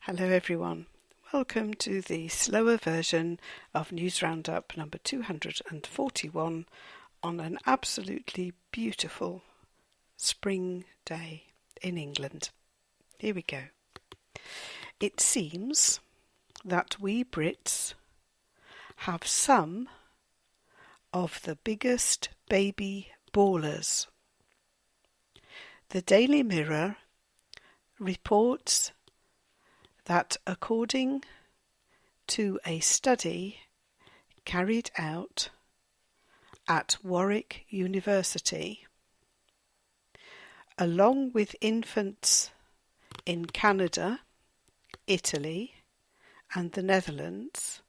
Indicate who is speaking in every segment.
Speaker 1: Hello everyone. Welcome to the slower version of News Roundup number 241 on an absolutely beautiful spring day in England. Here we go. It seems that we Brits have some of the biggest baby ballers. The Daily Mirror reports that according to a study carried out at Warwick University, along with infants in Canada, Italy and the Netherlands,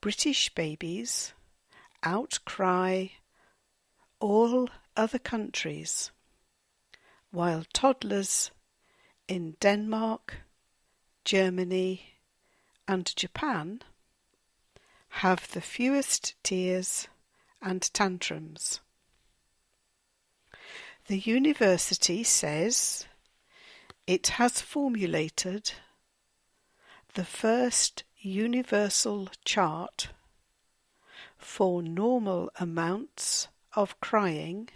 Speaker 1: British babies outcry all other countries, while toddlers in Denmark, Germany and Japan have the fewest tears and tantrums. The university says it has formulated the first universal chart for normal amounts of crying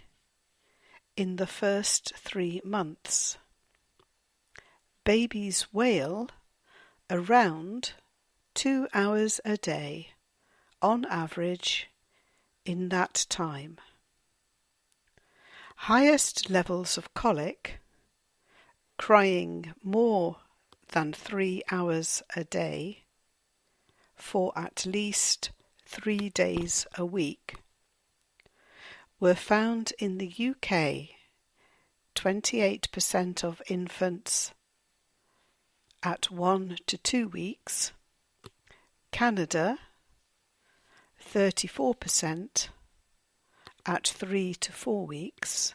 Speaker 1: in the first 3 months. Babies wail around 2 hours a day on average in that time. Highest levels of colic, crying more than 3 hours a day for at least 3 days a week, were found in the UK. 28% of infants at 1 to 2 weeks, Canada 34% at 3 to 4 weeks,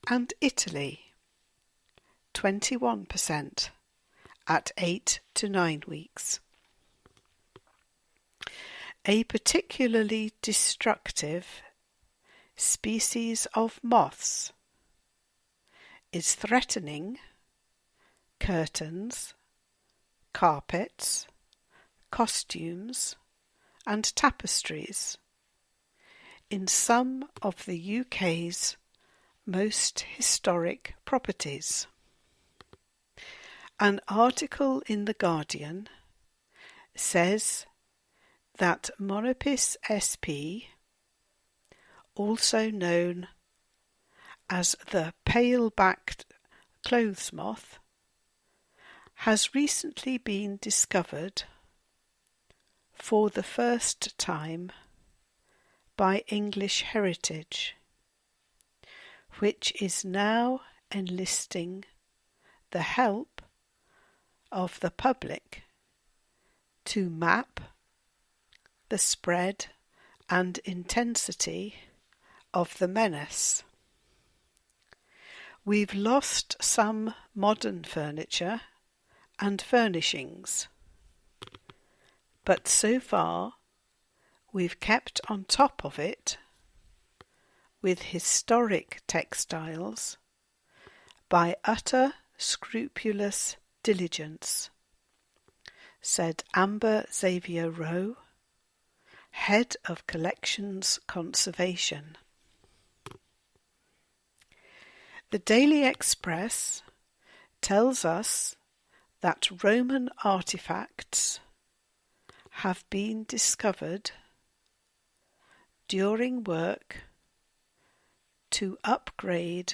Speaker 1: and Italy 21% at 8 to 9 weeks. A particularly destructive species of moths is threatening curtains, carpets, costumes and tapestries in some of the UK's most historic properties. An article in The Guardian says that Monopis sp, also known as the pale-backed clothes moth, has recently been discovered for the first time by English Heritage, which is now enlisting the help of the public to map the spread and intensity of the menace. We've lost some modern furniture and furnishings, but so far we've kept on top of it with historic textiles by utter scrupulous diligence, said Amber Xavier Rowe, Head of Collections Conservation. The Daily Express tells us that Roman artifacts have been discovered during work to upgrade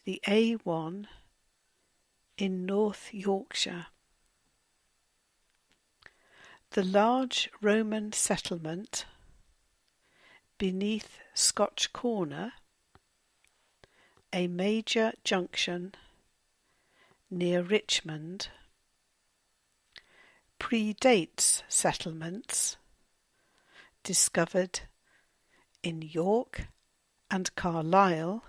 Speaker 1: the A1 in North Yorkshire. The large Roman settlement beneath Scotch Corner, a major junction near Richmond, predates settlements discovered in York and Carlisle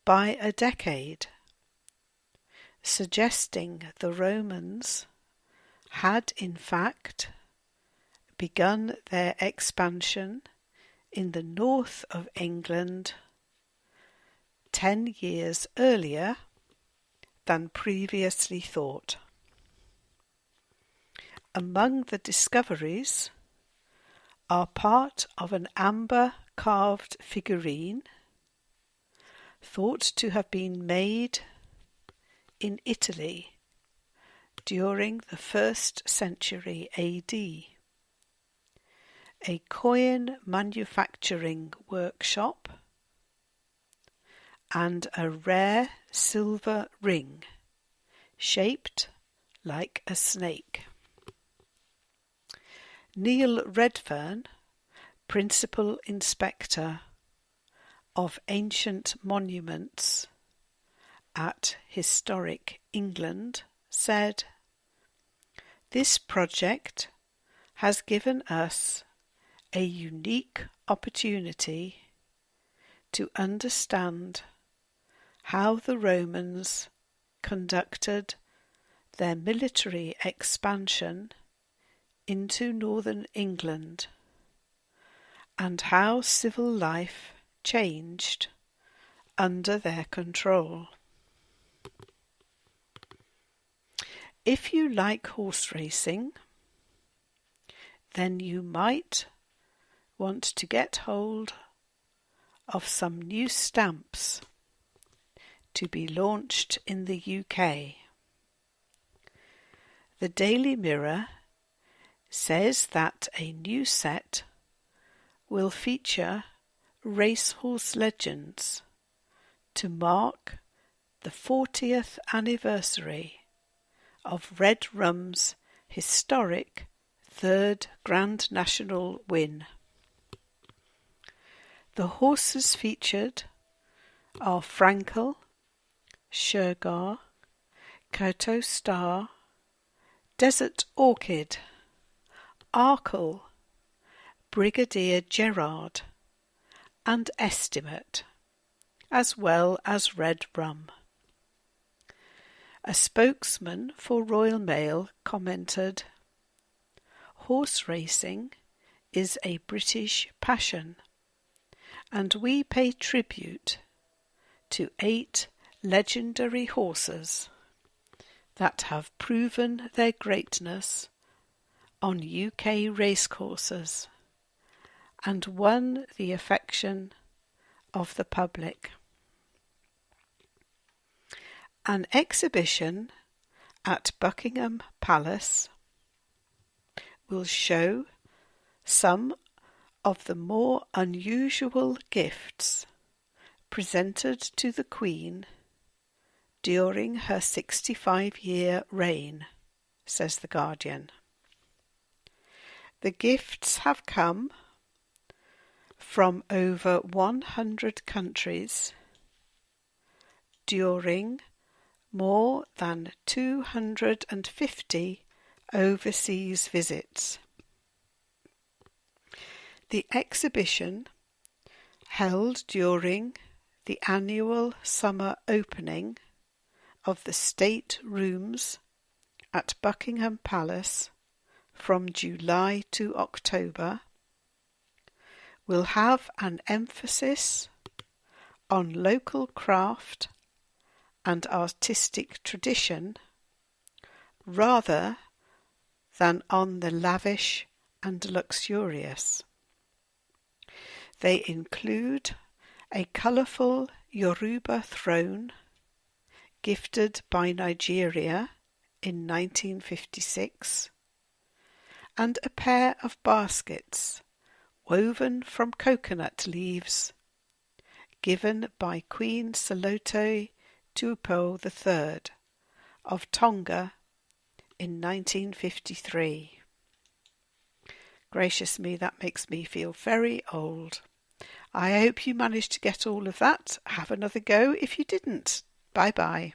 Speaker 1: by a decade, suggesting the Romans had in fact begun their expansion in the north of England 10 years earlier than previously thought. Among the discoveries are part of an amber carved figurine thought to have been made in Italy during the 1st century AD, a coin manufacturing workshop, and a rare silver ring shaped like a snake. Neil Redfern, Principal Inspector of Ancient Monuments at Historic England, said, "This project has given us a unique opportunity to understand how the Romans conducted their military expansion into northern England and how civil life changed under their control." If you like horse racing, then you might want to get hold of some new stamps to be launched in the UK. The Daily Mirror says that a new set will feature racehorse legends to mark the 40th anniversary of Red Rum's historic 3rd Grand National win. The horses featured are Frankel, Shergar, Koto Star, Desert Orchid, Arkle, Brigadier Gerard, and Estimate, as well as Red Rum. A spokesman for Royal Mail commented, "Horse racing is a British passion, and we pay tribute to 8 legendary horses that have proven their greatness on UK racecourses and won the affection of the public." An exhibition at Buckingham Palace will show some of the more unusual gifts presented to the Queen during her 65-year reign, says The Guardian. The gifts have come from over 100 countries during more than 250 overseas visits. The exhibition, held during the annual summer opening of the State Rooms at Buckingham Palace from July to October, will have an emphasis on local craft and artistic tradition rather than on the lavish and luxurious. They include a colourful Yoruba throne gifted by Nigeria in 1956 and a pair of baskets woven from coconut leaves given by Queen Salote Tupo III of Tonga in 1953. Gracious me, that makes me feel very old. I hope you managed to get all of that. Have another go if you didn't. Bye-bye.